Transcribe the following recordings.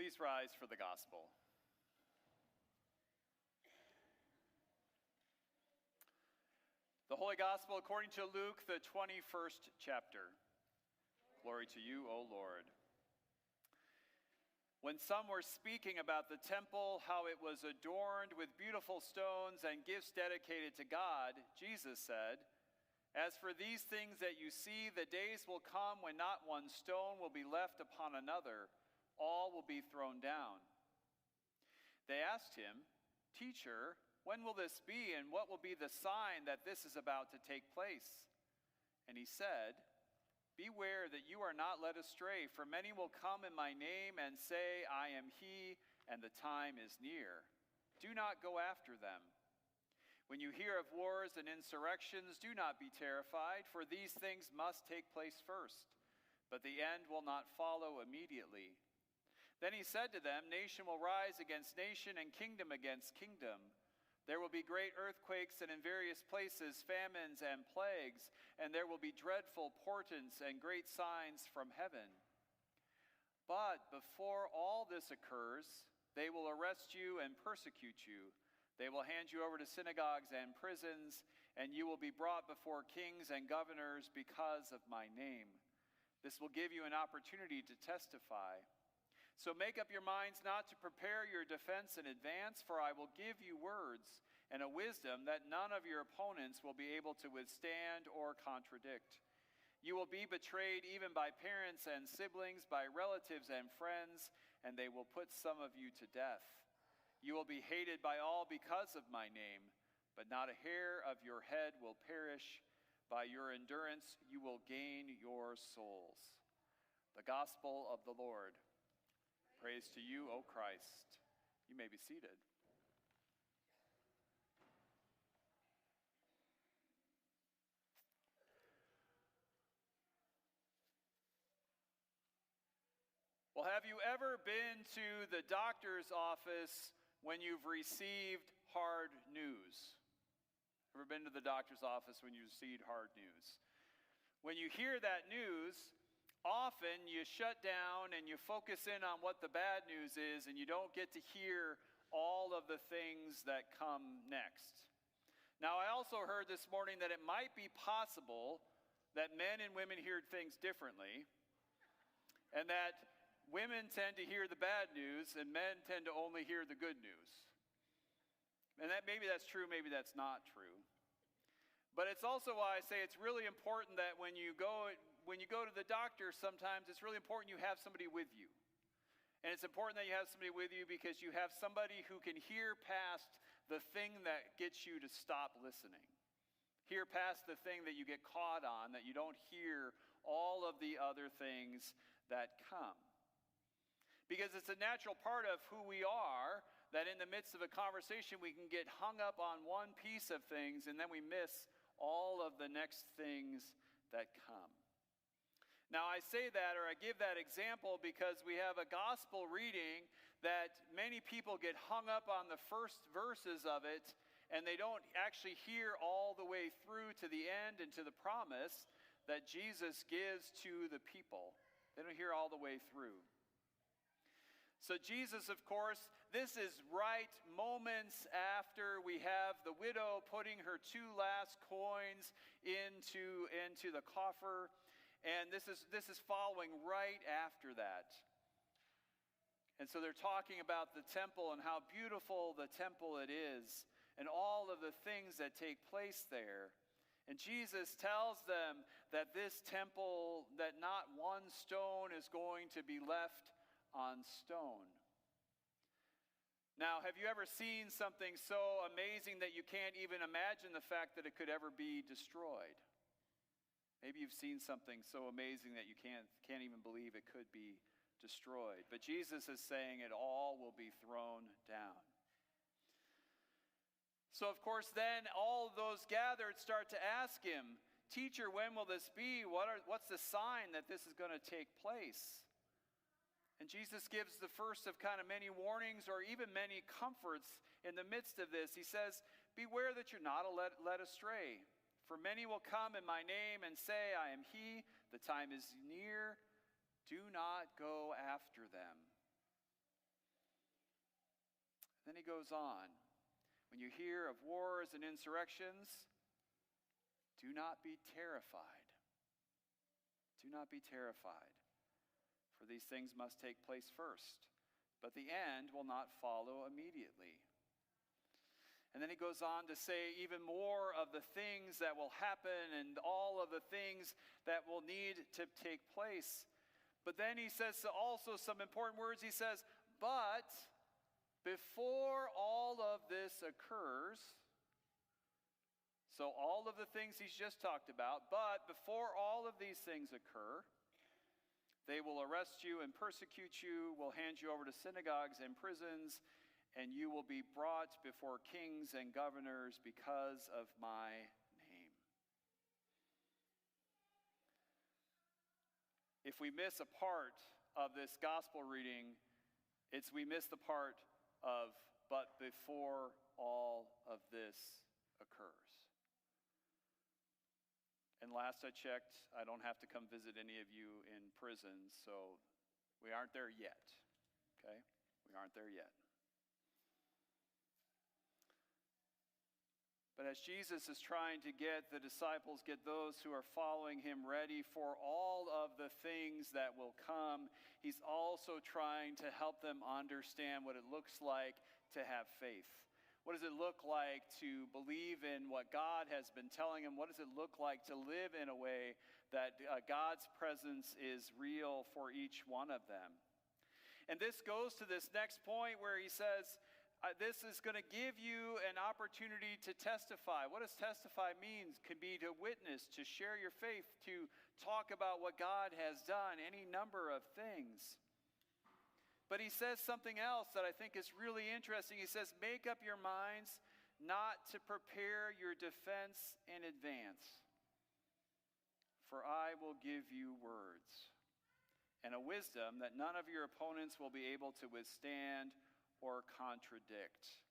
Please rise for the gospel. The Holy Gospel according to Luke, the 21st chapter. Glory to you, O Lord. When some were speaking about the temple, how it was adorned with beautiful stones and gifts dedicated to God, Jesus said, "As for these things that you see, the days will come when not one stone will be left upon another. All will be thrown down." They asked him, "Teacher, when will this be, and what will be the sign that this is about to take place?" And he said, "Beware that you are not led astray, for many will come in my name and say, 'I am he,' and the time is near. Do not go after them. When you hear of wars and insurrections, do not be terrified, for these things must take place first, but the end will not follow immediately." Then he said to them, "Nation will rise against nation and kingdom against kingdom. There will be great earthquakes and in various places famines and plagues, and there will be dreadful portents and great signs from heaven. But before all this occurs, they will arrest you and persecute you. They will hand you over to synagogues and prisons, and you will be brought before kings and governors because of my name. This will give you an opportunity to testify. So make up your minds not to prepare your defense in advance, for I will give you words and a wisdom that none of your opponents will be able to withstand or contradict. You will be betrayed even by parents and siblings, by relatives and friends, and they will put some of you to death. You will be hated by all because of my name, but not a hair of your head will perish. By your endurance you will gain your souls." The gospel of the Lord. Praise to you, O Christ. You may be seated. Well, have you ever been to the doctor's office when you've received hard news? Ever been to the doctor's office when you received hard news? When you hear that news, often you shut down and you focus in on what the bad news is, and you don't get to hear all of the things that come next. Now, I also heard this morning that it might be possible that men and women hear things differently, and that women tend to hear the bad news and men tend to only hear the good news. And that maybe that's true, maybe that's not true. But it's also why I say it's really important that when you go to the doctor, sometimes it's really important you have somebody with you. And it's important that you have somebody with you because you have somebody who can hear past the thing that gets you to stop listening. Hear past the thing that you get caught on, that you don't hear all of the other things that come. Because it's a natural part of who we are that in the midst of a conversation we can get hung up on one piece of things and then we miss all of the next things that come. Now, I say that, or I give that example because we have a gospel reading that many people get hung up on the first verses of it, and they don't actually hear all the way through to the end and to the promise that Jesus gives to the people. They don't hear all the way through. So Jesus, of course, this is right moments after we have the widow putting her 2 last coins into the coffer. And this is following right after that. And so they're talking about the temple and how beautiful the temple it is and all of the things that take place there. And Jesus tells them that this temple, that not one stone is going to be left on stone. Now, have you ever seen something so amazing that you can't even imagine the fact that it could ever be destroyed? Maybe you've seen something so amazing that you can't even believe it could be destroyed. But Jesus is saying it all will be thrown down. So, of course, then all of those gathered start to ask him, "Teacher, when will this be? What's the sign that this is going to take place?" And Jesus gives the first of kind of many warnings or even many comforts in the midst of this. He says, "Beware that you're not led astray. For many will come in my name and say, 'I am he.' The time is near. Do not go after them." Then he goes on. When you hear of wars and insurrections, do not be terrified. Do not be terrified. For these things must take place first, but the end will not follow immediately. And then he goes on to say even more of the things that will happen and all of the things that will need to take place. But then he says also some important words. He says, but before all of this occurs, so all of the things he's just talked about, but before all of these things occur, they will arrest you and persecute you, will hand you over to synagogues and prisons, and you will be brought before kings and governors because of my name. If we miss a part of this gospel reading, we miss the part of, but before all of this occurs. And last I checked, I don't have to come visit any of you in prison, so we aren't there yet. Okay? We aren't there yet. But as Jesus is trying to get the disciples, get those who are following him ready for all of the things that will come, he's also trying to help them understand what it looks like to have faith. What does it look like to believe in what God has been telling them? What does it look like to live in a way that God's presence is real for each one of them? And this goes to this next point where he says, this is going to give you an opportunity to testify. What does testify mean? Could be to witness, to share your faith, to talk about what God has done, any number of things. But he says something else that I think is really interesting. He says, make up your minds not to prepare your defense in advance, for I will give you words and a wisdom that none of your opponents will be able to withstand or contradict.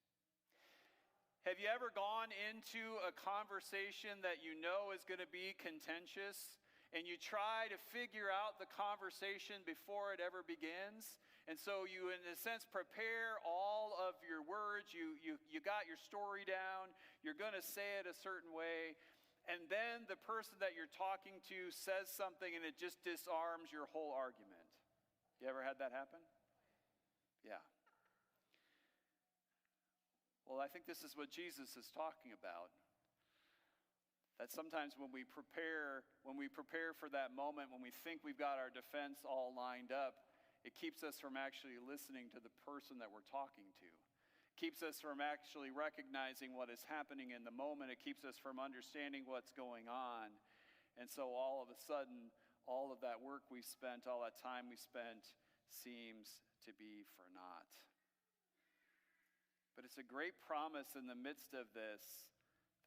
Have you ever gone into a conversation that you know is going to be contentious, and you try to figure out the conversation before it ever begins? And so you, in a sense, prepare all of your words. You got your story down. You're going to say it a certain way. And then the person that you're talking to says something and it just disarms your whole argument. You ever had that happen? Yeah. Well, I think this is what Jesus is talking about. That sometimes when we prepare for that moment, when we think we've got our defense all lined up, it keeps us from actually listening to the person that we're talking to. It keeps us from actually recognizing what is happening in the moment. It keeps us from understanding what's going on. And so all of a sudden, all of that work we spent, all that time we spent, seems to be for naught. But it's a great promise in the midst of this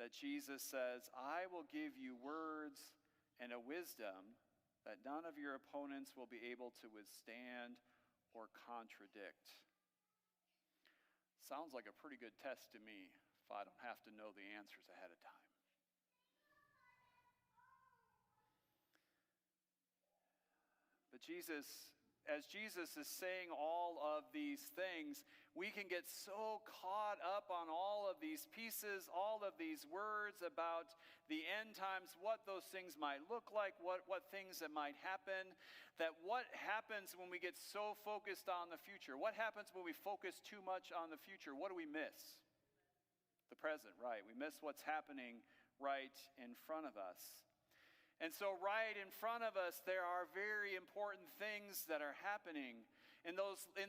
that Jesus says, I will give you words and a wisdom that none of your opponents will be able to withstand or contradict. Sounds like a pretty good test to me if I don't have to know the answers ahead of time. But as Jesus is saying all of these things, we can get so caught up on all of these pieces, all of these words about the end times, what those things might look like, what things that might happen, that what happens when we get so focused on the future? What happens when we focus too much on the future? What do we miss? The present, right? We miss what's happening right in front of us. And so right in front of us, there are very important things that are happening. In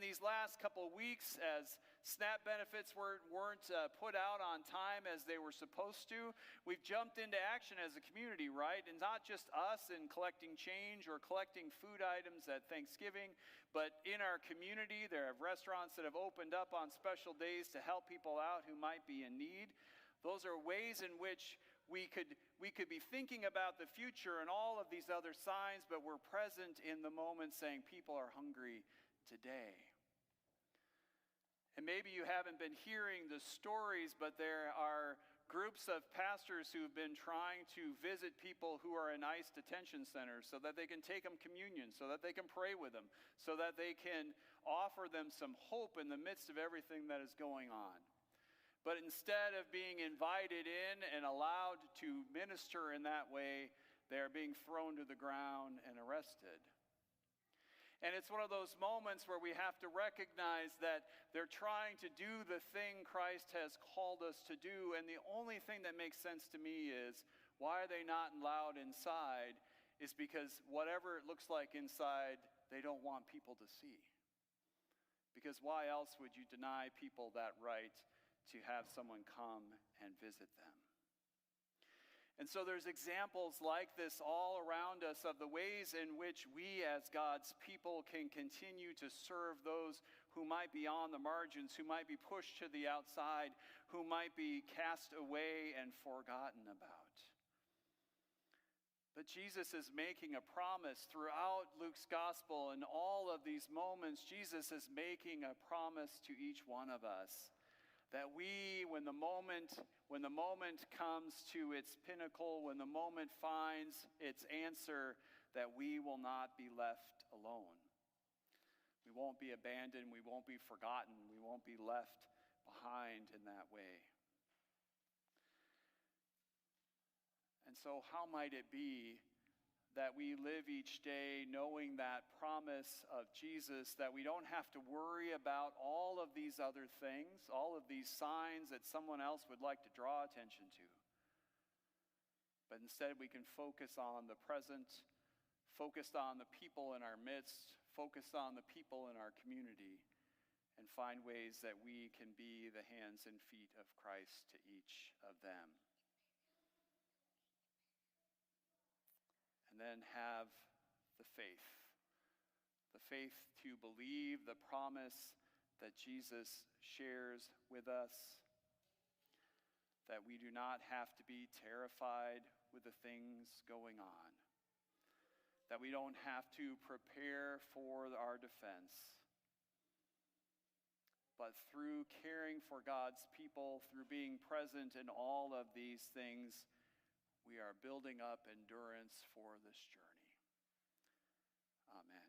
these last couple of weeks, as SNAP benefits weren't put out on time as they were supposed to, we've jumped into action as a community, right? And not just us in collecting change or collecting food items at Thanksgiving, but in our community, there are restaurants that have opened up on special days to help people out who might be in need. Those are ways in which we could be thinking about the future and all of these other signs, but we're present in the moment saying people are hungry today. And maybe you haven't been hearing the stories, but there are groups of pastors who've been trying to visit people who are in ICE detention centers so that they can take them communion, so that they can pray with them, so that they can offer them some hope in the midst of everything that is going on. But instead of being invited in and allowed to minister in that way, they are being thrown to the ground and arrested. And it's one of those moments where we have to recognize that they're trying to do the thing Christ has called us to do, and the only thing that makes sense to me is, why are they not allowed inside? Is because whatever it looks like inside, they don't want people to see. Because why else would you deny people that right to have someone come and visit them? And so there's examples like this all around us of the ways in which we as God's people can continue to serve those who might be on the margins, who might be pushed to the outside, who might be cast away and forgotten about. But Jesus is making a promise throughout Luke's gospel. In all of these moments, Jesus is making a promise to each one of us that we, when the moment comes to its pinnacle, when the moment finds its answer, that we will not be left alone. We won't be abandoned. We won't be forgotten. We won't be left behind in that way. And so how might it be that we live each day knowing that promise of Jesus, that we don't have to worry about all of these other things, all of these signs that someone else would like to draw attention to. But instead we can focus on the present, focused on the people in our midst, focused on the people in our community, and find ways that we can be the hands and feet of Christ to each of them. And then have the faith to believe the promise that Jesus shares with us, that we do not have to be terrified with the things going on, that we don't have to prepare for our defense, but through caring for God's people, through being present in all of these things, we are building up endurance for this journey. Amen.